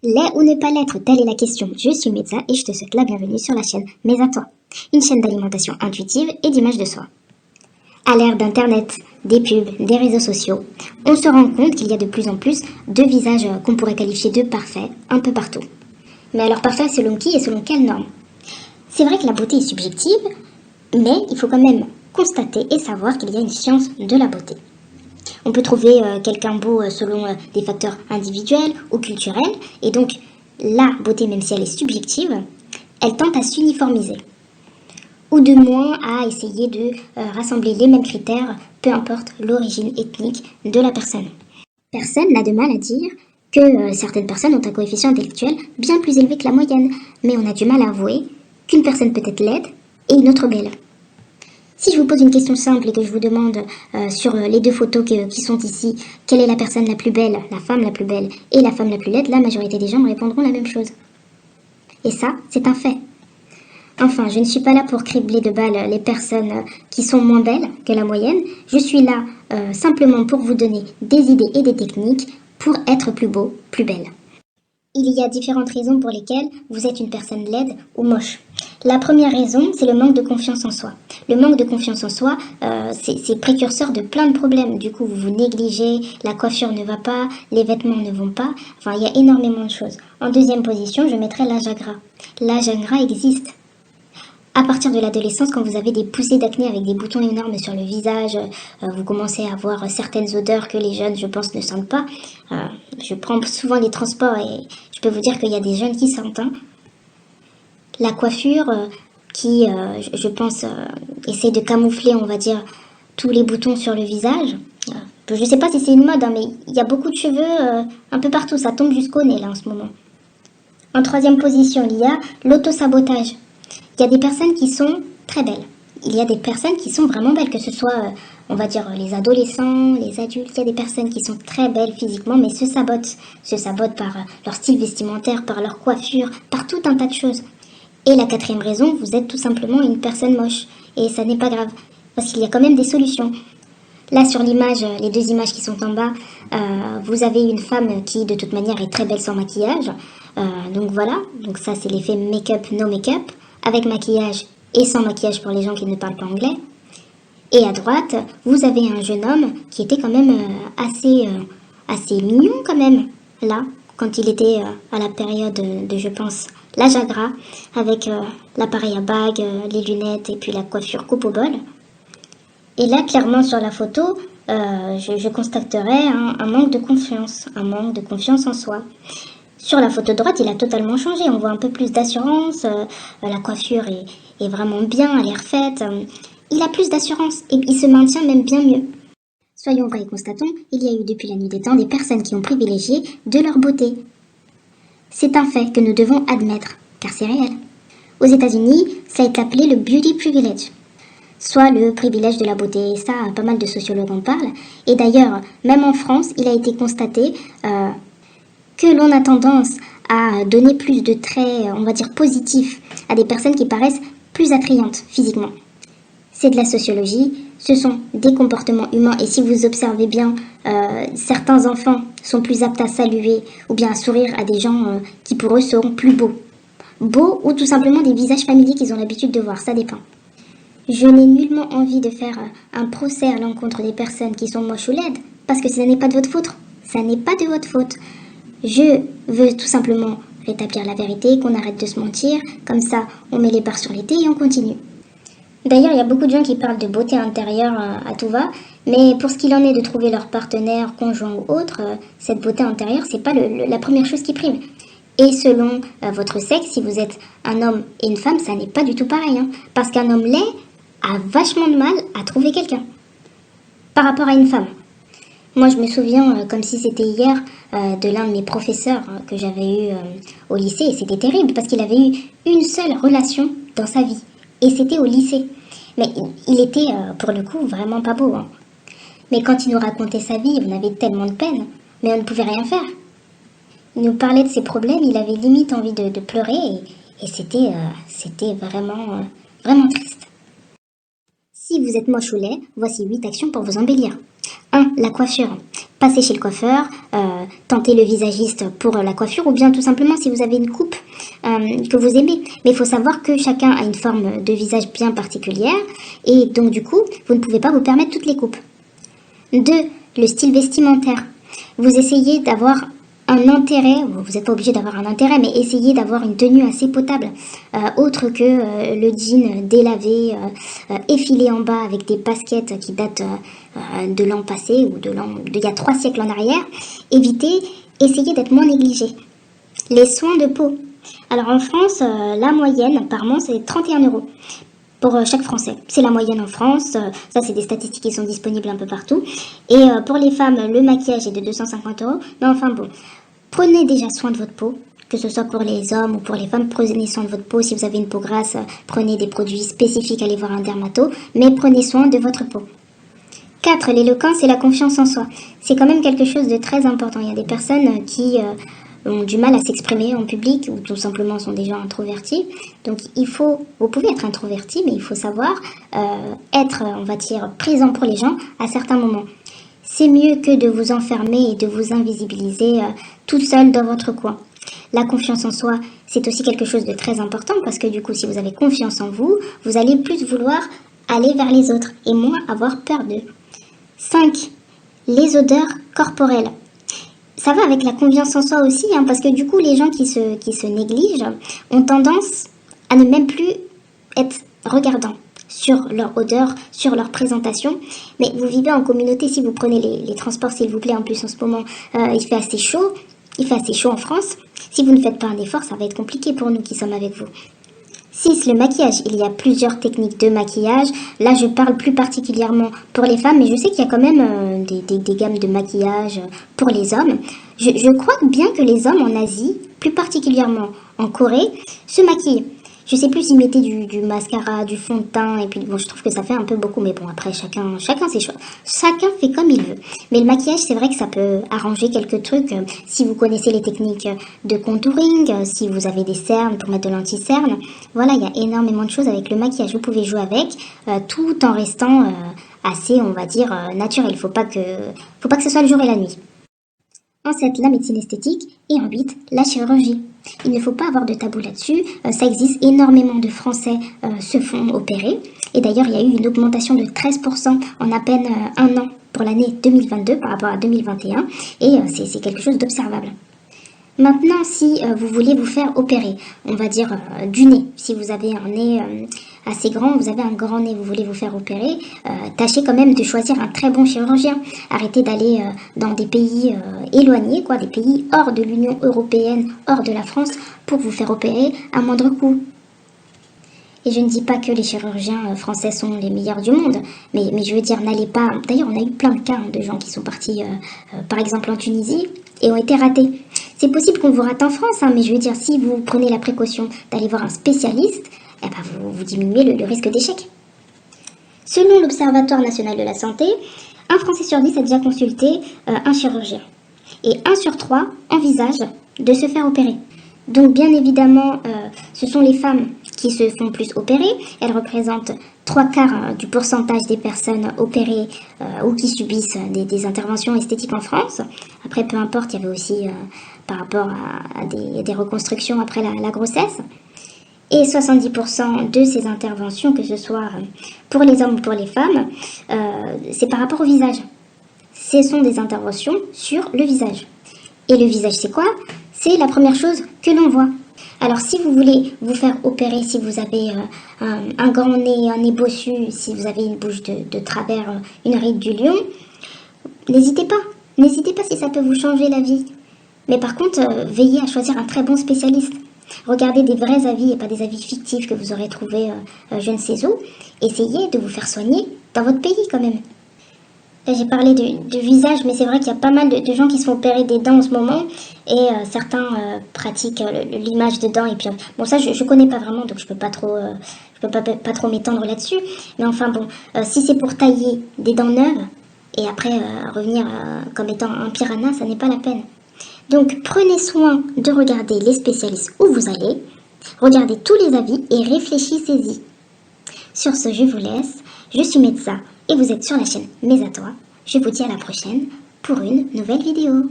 Laid ou ne pas l'être, telle est la question. Je suis Mezza et je te souhaite la bienvenue sur la chaîne Mais à toi, une chaîne d'alimentation intuitive et d'image de soi. À l'ère d'Internet, des pubs, des réseaux sociaux, on se rend compte qu'il y a de plus en plus de visages qu'on pourrait qualifier de parfaits un peu partout. Mais alors parfait selon qui et selon quelles normes? C'est vrai que la beauté est subjective, mais il faut quand même constater et savoir qu'il y a une science de la beauté. On peut trouver quelqu'un beau selon des facteurs individuels ou culturels, et donc la beauté, même si elle est subjective, elle tente à s'uniformiser, ou de moins à essayer de rassembler les mêmes critères, peu importe l'origine ethnique de la personne. Personne n'a de mal à dire que certaines personnes ont un coefficient intellectuel bien plus élevé que la moyenne, mais on a du mal à avouer qu'une personne peut être laide et une autre belle. Si je vous pose une question simple et que je vous demande sur les deux photos qui sont ici, quelle est la personne la plus belle, la femme la plus belle et la femme la plus laide, la majorité des gens me répondront la même chose. Et ça, c'est un fait. Enfin, je ne suis pas là pour cribler de balles les personnes qui sont moins belles que la moyenne. Je suis là simplement pour vous donner des idées et des techniques pour être plus beau, plus belle. Il y a différentes raisons pour lesquelles vous êtes une personne laide ou moche. La première raison, c'est le manque de confiance en soi. Le manque de confiance en soi, c'est précurseur de plein de problèmes. Du coup, vous vous négligez, la coiffure ne va pas, les vêtements ne vont pas. Enfin, il y a énormément de choses. En deuxième position, je mettrais l'âge à gras. L'âge à gras existe. À partir de l'adolescence, quand vous avez des poussées d'acné avec des boutons énormes sur le visage, vous commencez à avoir certaines odeurs que les jeunes, je pense, ne sentent pas. Je prends souvent les transports et je peux vous dire qu'il y a des jeunes qui sentent. La coiffure qui, je pense, essaie de camoufler, on va dire, tous les boutons sur le visage. Je ne sais pas si c'est une mode, mais il y a beaucoup de cheveux un peu partout. Ça tombe jusqu'au nez, là, en ce moment. En troisième position, il y a l'autosabotage. Il y a des personnes qui sont très belles. Il y a des personnes qui sont vraiment belles, que ce soit, on va dire, les adolescents, les adultes. Il y a des personnes qui sont très belles physiquement, mais se sabotent. Se sabotent par leur style vestimentaire, par leur coiffure, par tout un tas de choses. Et la quatrième raison, vous êtes tout simplement une personne moche. Et ça n'est pas grave, parce qu'il y a quand même des solutions. Là, sur l'image, les deux images qui sont en bas, vous avez une femme qui, de toute manière, est très belle sans maquillage. Donc voilà, donc ça c'est l'effet make-up, no make-up, avec maquillage et sans maquillage pour les gens qui ne parlent pas anglais. Et à droite, vous avez un jeune homme qui était quand même assez mignon quand même, là, quand il était à la période de, je pense, l'âge à gras, avec l'appareil à bague, les lunettes et puis la coiffure coupe au bol. Et là, clairement, sur la photo, je constaterais un manque de confiance en soi. Sur la photo de droite, il a totalement changé. On voit un peu plus d'assurance. La coiffure est vraiment bien, elle est refaite. Il a plus d'assurance et il se maintient même bien mieux. Soyons vrais et constatons, il y a eu depuis la nuit des temps des personnes qui ont privilégié de leur beauté. C'est un fait que nous devons admettre, car c'est réel. Aux États-Unis, ça est appelé le beauty privilege, soit le privilège de la beauté. Ça, pas mal de sociologues en parlent. Et d'ailleurs, même en France, il a été constaté que l'on a tendance à donner plus de traits, on va dire, positifs à des personnes qui paraissent plus attrayantes physiquement. C'est de la sociologie, ce sont des comportements humains et si vous observez bien, certains enfants sont plus aptes à saluer ou bien à sourire à des gens qui pour eux seront plus beaux. Beaux ou tout simplement des visages familiers qu'ils ont l'habitude de voir, ça dépend. Je n'ai nullement envie de faire un procès à l'encontre des personnes qui sont moches ou laides, parce que ça n'est pas de votre faute. Ça n'est pas de votre faute. Je veux tout simplement rétablir la vérité, qu'on arrête de se mentir, comme ça on met les barres sur les t et on continue. D'ailleurs, il y a beaucoup de gens qui parlent de beauté intérieure à tout va, mais pour ce qu'il en est de trouver leur partenaire, conjoint ou autre, cette beauté intérieure, c'est pas la première chose qui prime. Et selon votre sexe, si vous êtes un homme et une femme, ça n'est pas du tout pareil, parce qu'un homme laid a vachement de mal à trouver quelqu'un par rapport à une femme. Moi, je me souviens, comme si c'était hier, de l'un de mes professeurs que j'avais eu au lycée, et c'était terrible, parce qu'il avait eu une seule relation dans sa vie, et c'était au lycée. Mais il était, pour le coup, vraiment pas beau. Mais quand il nous racontait sa vie, on avait tellement de peine, mais on ne pouvait rien faire. Il nous parlait de ses problèmes, il avait limite envie de pleurer, et c'était vraiment, vraiment triste. Si vous êtes moche ou laid, voici 8 actions pour vous embellir. 1. La coiffure. passez chez le coiffeur, tentez le visagiste pour la coiffure, ou bien tout simplement si vous avez une coupe que vous aimez. Mais il faut savoir que chacun a une forme de visage bien particulière, et donc du coup, vous ne pouvez pas vous permettre toutes les coupes. 2. Le style vestimentaire. Vous essayez d'avoir un intérêt, vous n'êtes pas obligé d'avoir un intérêt, mais essayez d'avoir une tenue assez potable, autre que le jean délavé, effilé en bas avec des baskets qui datent de l'an passé ou d'il y a 3 siècles en arrière. Essayez d'être moins négligé. Les soins de peau. Alors en France, la moyenne apparemment c'est 31 € pour chaque Français. C'est la moyenne en France, ça c'est des statistiques qui sont disponibles un peu partout. Et pour les femmes, le maquillage est de 250 €. Mais enfin bon, prenez déjà soin de votre peau, que ce soit pour les hommes ou pour les femmes, prenez soin de votre peau. Si vous avez une peau grasse, prenez des produits spécifiques, allez voir un dermato, mais prenez soin de votre peau. 4. L'éloquence et la confiance en soi. C'est quand même quelque chose de très important. Il y a des personnes qui ont du mal à s'exprimer en public ou tout simplement sont des gens introvertis. Donc vous pouvez être introverti, mais il faut savoir être, on va dire, présent pour les gens à certains moments. C'est mieux que de vous enfermer et de vous invisibiliser toute seule dans votre coin. La confiance en soi, c'est aussi quelque chose de très important parce que du coup, si vous avez confiance en vous, vous allez plus vouloir aller vers les autres et moins avoir peur d'eux. 5. Les odeurs corporelles. Ça va avec la confiance en soi aussi, parce que du coup, les gens qui se négligent ont tendance à ne même plus être regardants sur leur odeur, sur leur présentation. Mais vous vivez en communauté, si vous prenez les transports, s'il vous plaît, en plus en ce moment, il fait assez chaud. Il fait assez chaud en France. Si vous ne faites pas un effort, ça va être compliqué pour nous qui sommes avec vous. 6. Le maquillage. Il y a plusieurs techniques de maquillage. Là, je parle plus particulièrement pour les femmes, mais je sais qu'il y a quand même des gammes de maquillage pour les hommes. Je crois bien que les hommes en Asie, plus particulièrement en Corée, se maquillent. Je sais plus s'ils mettaient du mascara, du fond de teint, et puis bon, je trouve que ça fait un peu beaucoup, mais bon, après, chacun ses choix. Chacun fait comme il veut. Mais le maquillage, c'est vrai que ça peut arranger quelques trucs. Si vous connaissez les techniques de contouring, si vous avez des cernes pour mettre de l'anti-cerne, voilà, il y a énormément de choses avec le maquillage. Vous pouvez jouer avec, tout en restant assez, on va dire, naturel. Faut pas que ce soit le jour et la nuit. En 7, la médecine esthétique. Et en 8, la chirurgie. Il ne faut pas avoir de tabou là-dessus. Ça existe, énormément de Français se font opérer. Et d'ailleurs, il y a eu une augmentation de 13% en à peine un an pour l'année 2022 par rapport à 2021. Et c'est quelque chose d'observable. Maintenant, si vous voulez vous faire opérer, on va dire du nez, si vous avez un nez assez grand, vous avez un grand nez, vous voulez vous faire opérer, tâchez quand même de choisir un très bon chirurgien. Arrêtez d'aller dans des pays éloignés, des pays hors de l'Union européenne, hors de la France, pour vous faire opérer à moindre coût. Et je ne dis pas que les chirurgiens français sont les meilleurs du monde, mais je veux dire, n'allez pas... D'ailleurs, on a eu plein de cas de gens qui sont partis, par exemple en Tunisie, et ont été ratés. C'est possible qu'on vous rate en France, mais je veux dire, si vous prenez la précaution d'aller voir un spécialiste, vous diminuez le risque d'échec. Selon l'Observatoire national de la santé, un Français sur 10 a déjà consulté un chirurgien. Et 1 sur 3 envisage de se faire opérer. Donc bien évidemment, ce sont les femmes qui se font plus opérer. Elles représentent 3/4 du pourcentage des personnes opérées ou qui subissent des interventions esthétiques en France. Après, peu importe, il y avait aussi par rapport à des reconstructions après la grossesse. Et 70% de ces interventions, que ce soit pour les hommes ou pour les femmes, c'est par rapport au visage. Ce sont des interventions sur le visage. Et le visage, c'est quoi? C'est la première chose que l'on voit. Alors si vous voulez vous faire opérer, si vous avez un grand nez, un nez bossu, si vous avez une bouche de travers, une ride du lion, n'hésitez pas. N'hésitez pas si ça peut vous changer la vie. Mais par contre, veillez à choisir un très bon spécialiste. Regardez des vrais avis et pas des avis fictifs que vous aurez trouvés je ne sais où. Essayez de vous faire soigner dans votre pays quand même. Là, j'ai parlé du visage, mais c'est vrai qu'il y a pas mal de gens qui se font opérer des dents en ce moment. Et certains pratiquent l'image de dents. Et puis, bon, ça, je connais pas vraiment, donc je peux pas trop m'étendre là-dessus. Mais enfin, bon, si c'est pour tailler des dents neuves, et après revenir comme étant un piranha, ça n'est pas la peine. Donc, prenez soin de regarder les spécialistes où vous allez. Regardez tous les avis et réfléchissez-y. Sur ce, je vous laisse. Je suis médecin et vous êtes sur la chaîne Mais à toi. Je vous dis à la prochaine. pour une nouvelle vidéo.